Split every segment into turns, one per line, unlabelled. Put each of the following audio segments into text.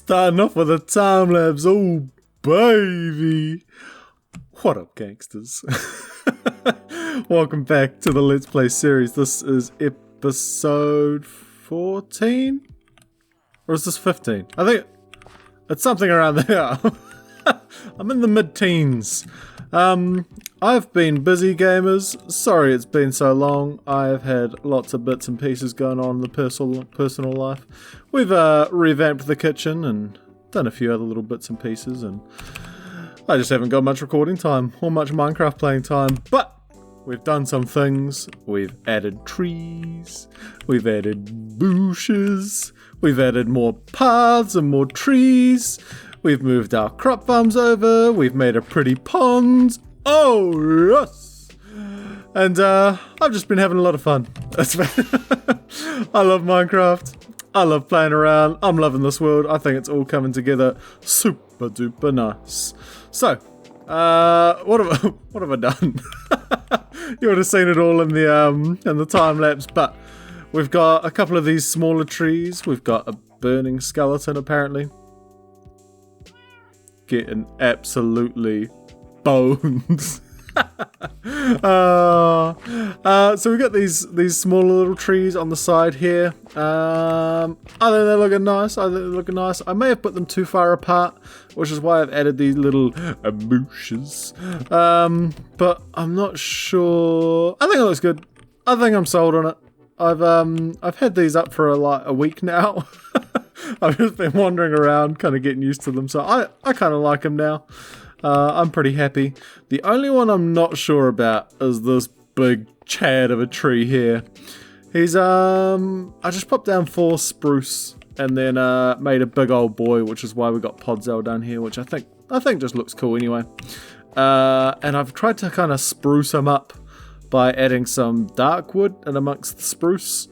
Starting off with a time lapse. Oh, baby. What up, gangsters? Welcome back to the Let's Play series. This is episode 14? Or is this 15? I think it's something around there. I'm in the mid-teens. I've been busy, gamers. Sorry it's been so long. I've had lots of bits and pieces going on in the personal life. We've revamped the kitchen and done a few other little bits and pieces, and I just haven't got much recording time or much Minecraft playing time. But we've done some things. We've added trees. We've added bushes. We've added more paths and more trees. We've moved our crop farms over. We've made a pretty pond. Oh, yes! And I've just been having a lot of fun. I love Minecraft. I love playing around. I'm loving this world. I think it's all coming together super duper nice. So, what have I done? You would have seen it all in the time lapse, but we've got a couple of these smaller trees. We've got a burning skeleton apparently. Getting absolutely bones. So we've got these smaller little trees on the side here. I think they're looking nice. I may have put them too far apart, which is why I've added these little bushes. But I'm not sure. I think it looks good. I think I'm sold on it. I've had these up for like a week now. I've just been wandering around, kind of getting used to them, so I kind of like them now. I'm pretty happy. The only one I'm not sure about is this big chad of a tree here. He's I just popped down 4 spruce and then made a big old boy, which is why we got Podzol down here, which I think just looks cool anyway. And I've tried to kind of spruce him up by adding some dark wood in amongst the spruce.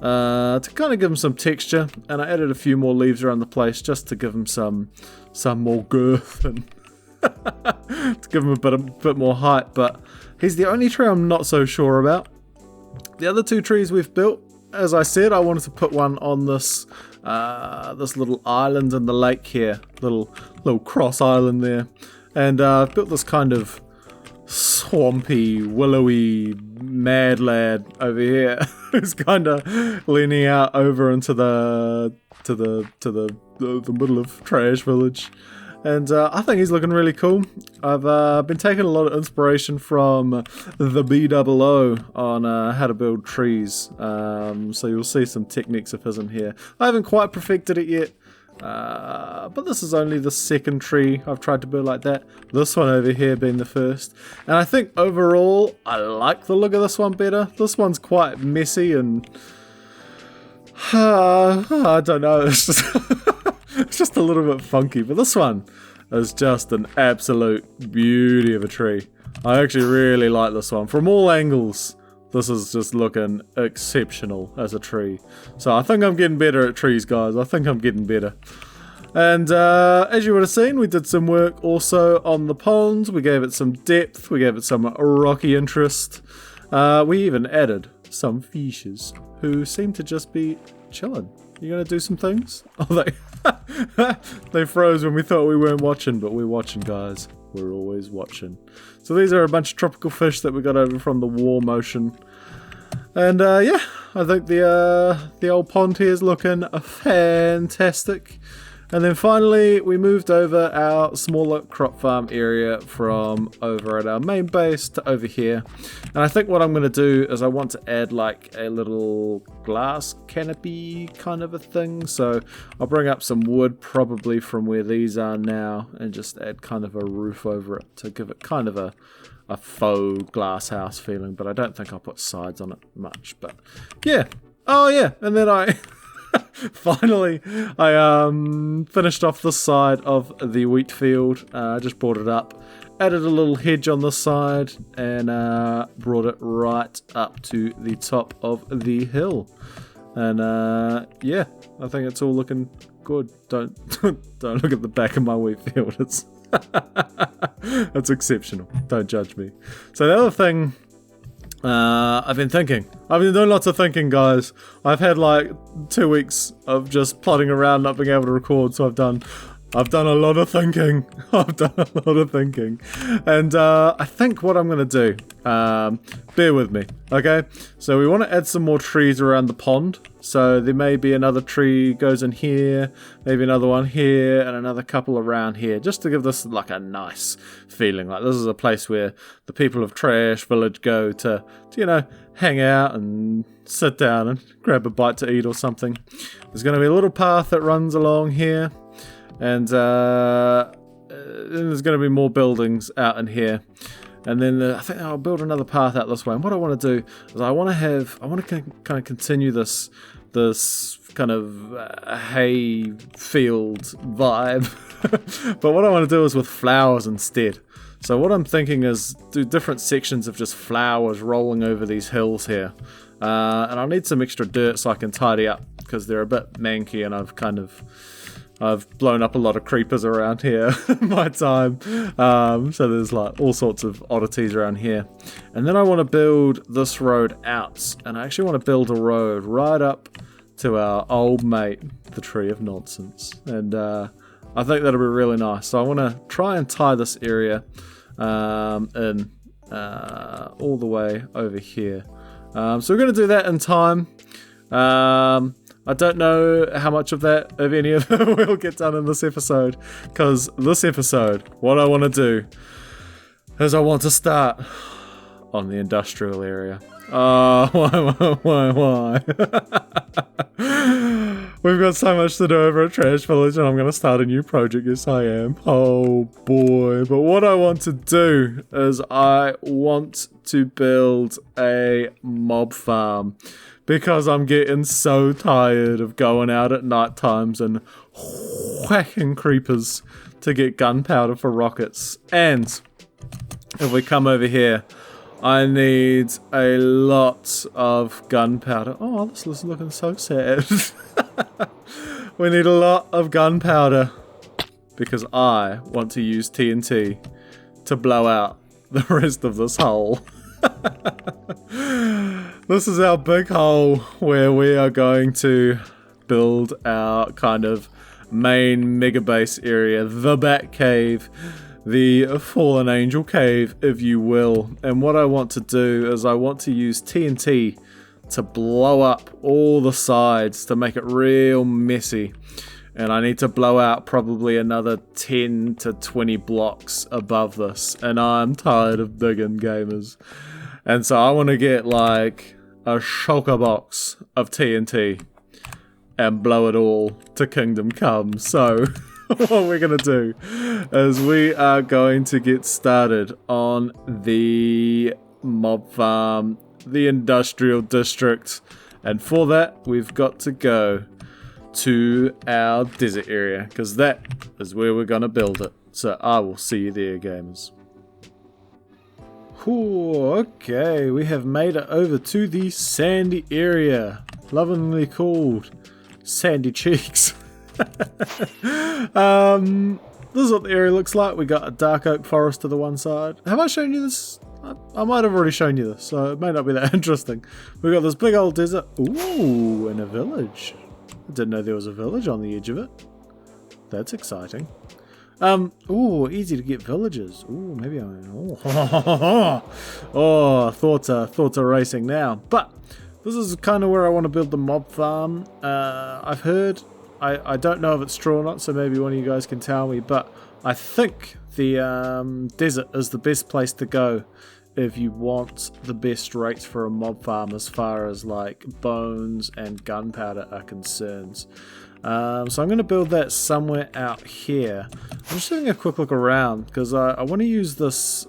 To kind of give him some texture, and I added a few more leaves around the place just to give him some more girth and to give him a bit more height. But he's the only tree I'm not so sure about. The other 2 trees we've built, as I said, I wanted to put one on this little island in the lake here, little cross island there, and I've built this kind of swampy, willowy mad lad over here who's kind of leaning out over into the middle of Trash Village, and I think he's looking really cool. I've been taking a lot of inspiration from the BOO on how to build trees, so you'll see some techniques of his in here. I haven't quite perfected it yet. But this is only the second tree I've tried to build like that. This one over here being the first. And I think overall, I like the look of this one better. This one's quite messy and... I don't know. It's just a little bit funky. But this one is just an absolute beauty of a tree. I actually really like this one. From all angles, this is just looking exceptional as a tree. So I think I'm getting better at trees, guys. I think I'm getting better. And as you would have seen, we did some work also on the pond. We gave it some depth. We gave it some rocky interest. We even added some fishes who seem to just be chilling. You gonna do some things? Oh, they froze when we thought we weren't watching, but we're watching, guys. We're always watching. So these are a bunch of tropical fish that we got over from the Warm Ocean. And yeah, I think the old pond here is looking fantastic. And then finally, we moved over our smaller crop farm area from over at our main base to over here. And I think what I'm going to do is I want to add like a little glass canopy kind of a thing. So I'll bring up some wood probably from where these are now and just add kind of a roof over it to give it kind of a faux glass house feeling. But I don't think I'll put sides on it much. But yeah. Oh yeah. And then I... Finally, I finished off this side of the wheat field. I just brought it up, added a little hedge on this side, and brought it right up to the top of the hill. And yeah, I think it's all looking good. Don't look at the back of my wheat field. It's exceptional. Don't judge me. So the other thing I've been thinking. I've been doing lots of thinking, guys. I've had like 2 weeks of just plodding around, not being able to record, so I've done a lot of thinking. I've done a lot of thinking. And I think what I'm going to do, bear with me, okay? So we want to add some more trees around the pond. So there may be another tree goes in here, maybe another one here, and another couple around here, just to give this like a nice feeling. Like this is a place where the people of Trash Village go to you know, hang out and sit down and grab a bite to eat or something. There's going to be a little path that runs along here. And there's going to be more buildings out in here. And then I think I'll build another path out this way. And what I want to do is I want to kind of continue this kind of hay field vibe. But what I want to do is with flowers instead. So what I'm thinking is do different sections of just flowers rolling over these hills here. And I'll need some extra dirt so I can tidy up because they're a bit manky and I've blown up a lot of creepers around here in my time. So there's like all sorts of oddities around here. And then I want to build this road out. And I actually want to build a road right up to our old mate, the Tree of Nonsense. And I think that'll be really nice. So I want to try and tie this area in all the way over here. So we're going to do that in time. I don't know how much of that, if any of it, will get done in this episode. Because this episode, what I want to do is I want to start on the industrial area. Why? We've got so much to do over at Trash Village and I'm going to start a new project. Yes, I am. Oh boy. But what I want to do is I want to build a mob farm. Because I'm getting so tired of going out at night times and whacking creepers to get gunpowder for rockets. And if we come over here, I need a lot of gunpowder. Oh, this is looking so sad. We need a lot of gunpowder because I want to use TNT to blow out the rest of this hole. This is our big hole where we are going to build our kind of main mega base area, the Bat Cave, the Fallen Angel Cave, if you will. And what I want to do is I want to use TNT to blow up all the sides to make it real messy. And I need to blow out probably another 10 to 20 blocks above this. And I'm tired of digging, gamers. And so I want to get like a shulker box of TNT and blow it all to Kingdom Come. So what we're going to do is we are going to get started on the mob farm, the industrial district. And for that, we've got to go to our desert area because that is where we're going to build it. So I will see you there, gamers. Ooh, okay, we have made it over to the sandy area, lovingly called Sandy Cheeks. This is what the area looks like. We got a dark oak forest to the one side. Have I shown you this? I might have already shown you this, so it may not be that interesting. We got this big old desert. Ooh, and a village. I didn't know there was a village on the edge of it. That's exciting. Ooh, easy to get villages. Ooh, maybe thoughts are racing now. But this is kind of where I want to build the mob farm. I've heard, I don't know if it's true or not, so maybe one of you guys can tell me, but I think the desert is the best place to go if you want the best rates for a mob farm as far as like bones and gunpowder are concerned. So I'm going to build that somewhere out here. I'm just doing a quick look around because I want to use this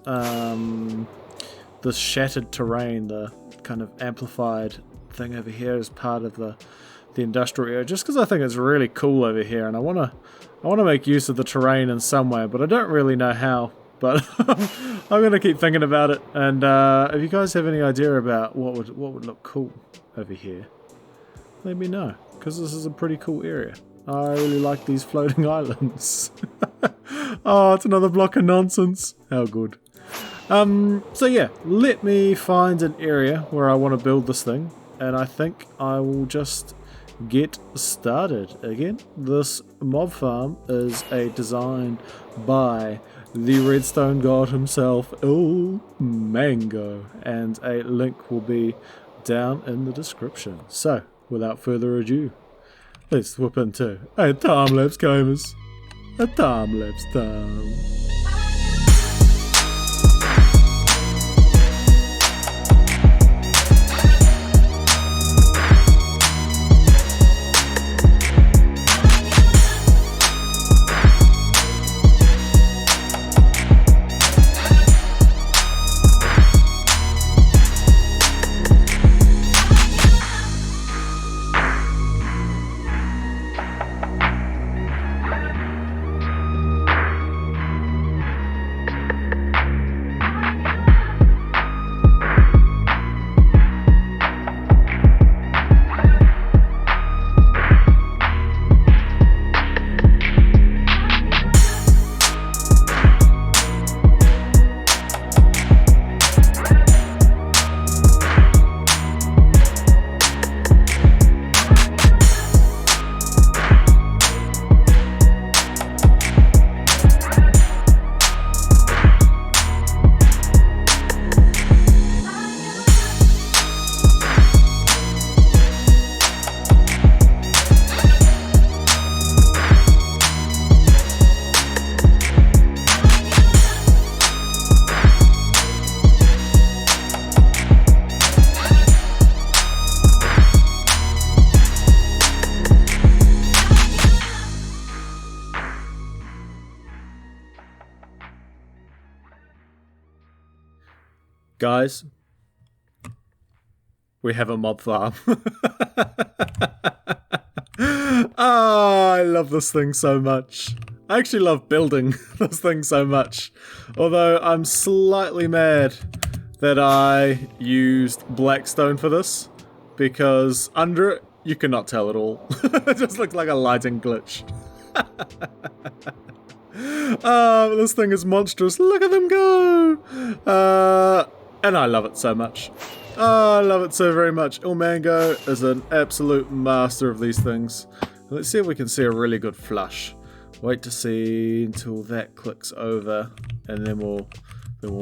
this shattered terrain, the kind of amplified thing over here as part of the industrial area, just because I think it's really cool over here, and I want to make use of the terrain in some way, but I don't really know how. But I'm going to keep thinking about it, and if you guys have any idea about what would look cool over here, let me know, because this is a pretty cool area. I really like these floating islands. Oh, it's another block of nonsense. How good. So yeah, let me find an area where I want to build this thing, and I think I will just get started. Again, this mob farm is a design by the redstone god himself, Mango, and a link will be down in the description. So, without further ado, let's whip into a time-lapse, gamers. A time-lapse time. Guys, we have a mob farm. I love this thing so much. I actually love building this thing so much. Although I'm slightly mad that I used blackstone for this, because under it, you cannot tell at all. It just looks like a lighting glitch. This thing is monstrous. Look at them go! And I love it so much. Oh, I love it so very much. Mango is an absolute master of these things. Let's see if we can see a really good flush. Wait to see until that clicks over, and then we'll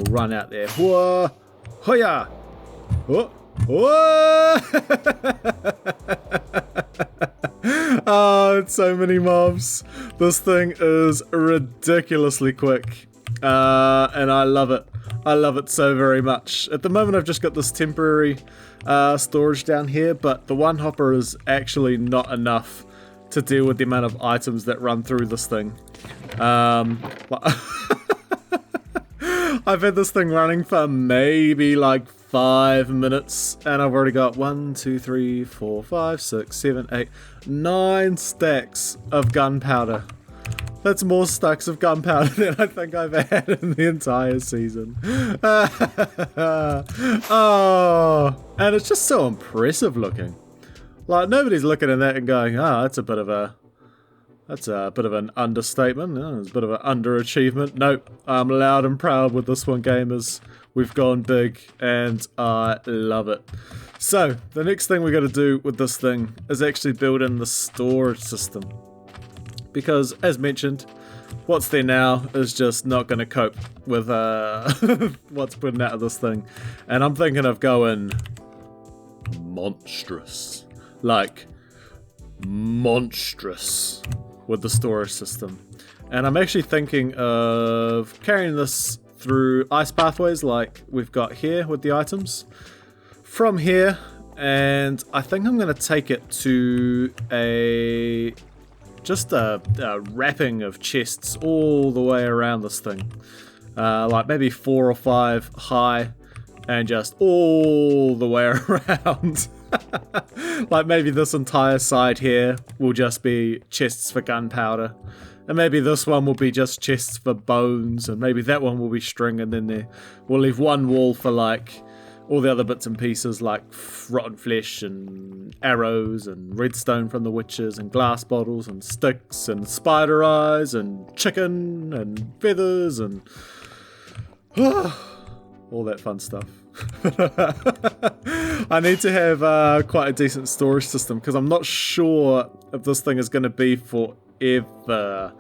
run out there. Whoa! Hoya! Whoa! Whoa! Oh, it's so many mobs. This thing is ridiculously quick. And I love it. I love it so very much. At the moment I've just got this temporary storage down here, but the one hopper is actually not enough to deal with the amount of items that run through this thing. I've had this thing running for maybe like 5 minutes, and I've already got 1, 2, 3, 4, 5, 6, 7, 8, 9 stacks of gunpowder. That's more stacks of gunpowder than I think I've had in the entire season. Oh, and it's just so impressive looking. Like, nobody's looking at that and going, that's a bit of an understatement. It's a bit of an underachievement. Nope, I'm loud and proud with this one, gamers. We've gone big, and I love it. So, the next thing we got to do with this thing is actually build in the storage system. Because, as mentioned, what's there now is just not going to cope with what's putting out of this thing. And I'm thinking of going monstrous. Like, monstrous with the storage system. And I'm actually thinking of carrying this through ice pathways like we've got here with the items. From here, and I think I'm going to take it to a wrapping of chests all the way around this thing. Like maybe 4 or 5 high and just all the way around. Like maybe this entire side here will just be chests for gunpowder. And maybe this one will be just chests for bones. And maybe that one will be string. And then we'll leave one wall for like all the other bits and pieces like rotten flesh and arrows and redstone from the witches and glass bottles and sticks and spider eyes and chicken and feathers and all that fun stuff. I need to have quite a decent storage system because I'm not sure if this thing is going to be forever.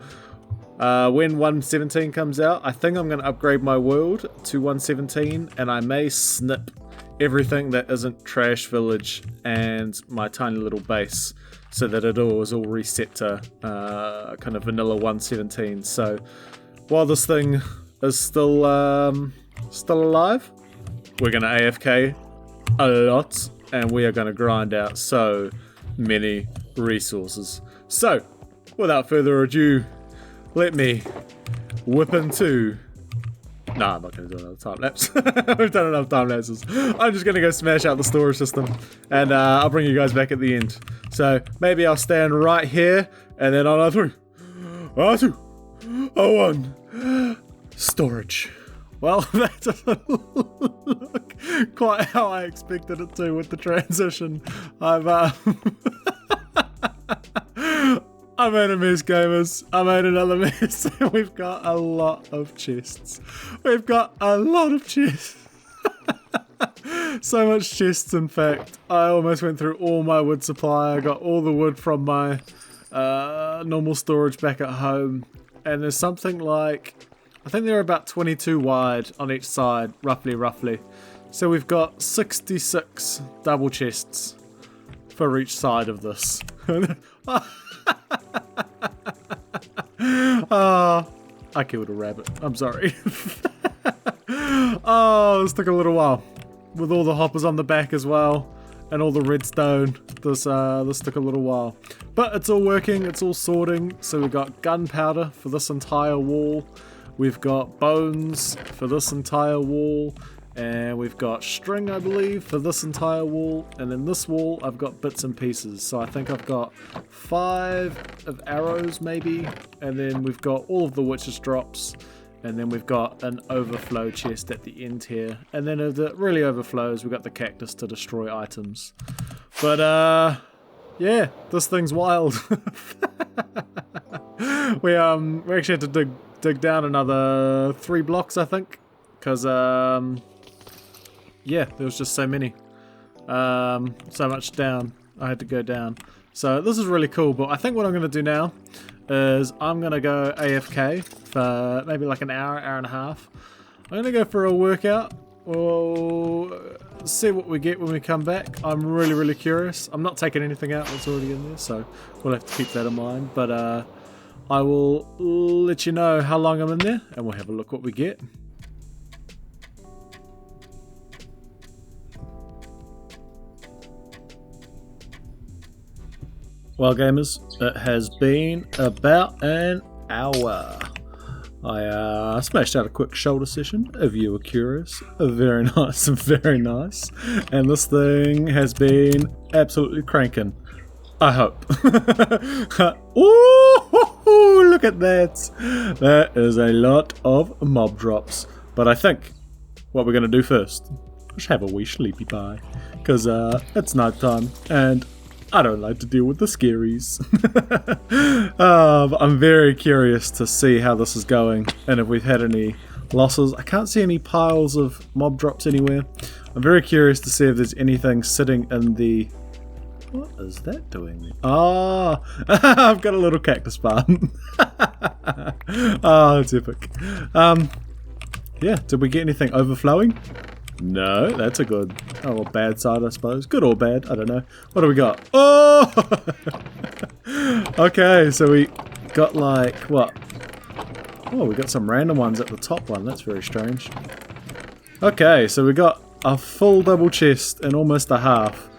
When 1.17 comes out, I think I'm going to upgrade my world to 1.17 and I may snip everything that isn't Trash Village and my tiny little base so that it all is all reset to kind of vanilla 1.17. So while this thing is still alive, we're going to AFK a lot and we are going to grind out so many resources. So without further ado, let me whip into... Nah, I'm not going to do another time lapse. We've done enough time lapses. I'm just going to go smash out the storage system and I'll bring you guys back at the end. So maybe I'll stand right here and then on R3, R2, R1, storage. Well, that doesn't look quite how I expected it to with the transition. I made a mess, gamers. I made another mess. We've got a lot of chests. We've got a lot of chests. So much chests, in fact. I almost went through all my wood supply. I got all the wood from my normal storage back at home. And there's something like... I think they're about 22 wide on each side, roughly. So we've got 66 double chests for each side of this. I killed a rabbit. I'm sorry. Oh, this took a little while. With all the hoppers on the back as well, and all the redstone. This took a little while. But it's all working, it's all sorting. So we've got gunpowder for this entire wall. We've got bones for this entire wall. And we've got string, I believe, for this entire wall. And then this wall, I've got bits and pieces. So I think I've got 5 of arrows, maybe. And then we've got all of the witch's drops. And then we've got an overflow chest at the end here. And then if it really overflows, we've got the cactus to destroy items. But, yeah, this thing's wild. We actually had to dig down another 3 blocks, I think. Because, yeah, there was just so many. So much down. I had to go down. So this is really cool, but I think what I'm going to do now is I'm going to go AFK for maybe like an hour and a half. I'm going to go for a workout. We'll see what we get when we come back. I'm really curious. I'm not taking anything out that's already in there, so we'll have to keep that in mind. But I will let you know how long I'm in there, and we'll have a look what we get. Well, gamers, it has been about an hour. I smashed out a quick shoulder session, if you were curious. Very nice, very nice. And this thing has been absolutely cranking. I hope. Ooh, look at that. That is a lot of mob drops. But I think what we're going to do first, is have a wee sleepy pie. Because it's night time and I don't like to deal with the scaries. I'm very curious to see how this is going and if we've had any losses. I can't see any piles of mob drops anywhere. I'm very curious to see if there's anything sitting in the... What is that doing there? Ah, I've got a little cactus farm. Oh, it's epic. Yeah, did we get anything overflowing? No, that's a good, or bad side, I suppose. Good or bad, I don't know. What do we got? Oh! Okay, so we got like, what? Oh, we got some random ones at the top one. That's very strange. Okay, so we got a full double chest and almost a half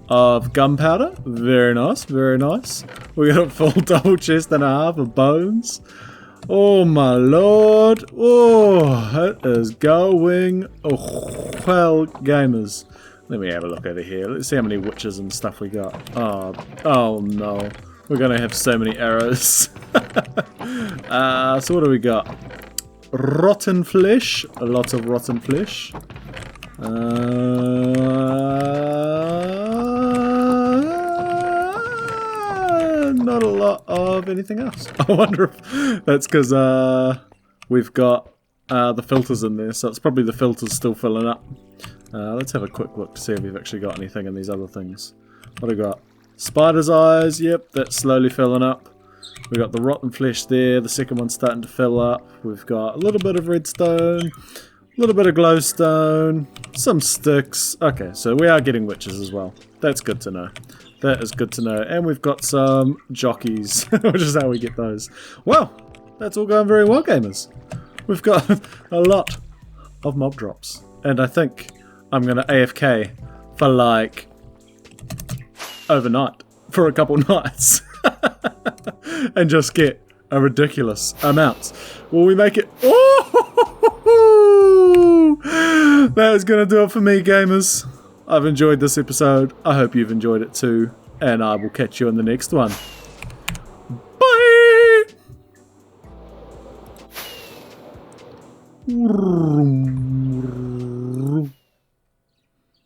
of gunpowder. Very nice, very nice. We got a full double chest and a half of bones. Oh my lord. Oh, it is going well, gamers. Let me have a look over here. Let's see how many witches and stuff we got. Oh no. We're gonna have so many arrows. So what do we got? Rotten flesh. A lot of rotten flesh. Not a lot of anything else. I wonder if that's because we've got the filters in there, so it's probably the filters still filling up. Let's have a quick look to see if we've actually got anything in these other things. What have we got? Spider's eyes, yep, that's slowly filling up. We've got the rotten flesh there, the second one's starting to fill up. We've got a little bit of redstone, a little bit of glowstone, some sticks. Okay, so we are getting witches as well. That's good to know. That is good to know. And we've got some jockeys, which is how we get those. Well, that's all going very well, gamers. We've got a lot of mob drops. And I think I'm going to AFK for like overnight, for a couple nights. And just get a ridiculous amount. Will we make it? Oh! That is going to do it for me, gamers. I've enjoyed this episode. I hope you've enjoyed it too. And I will catch you in the next one. Bye!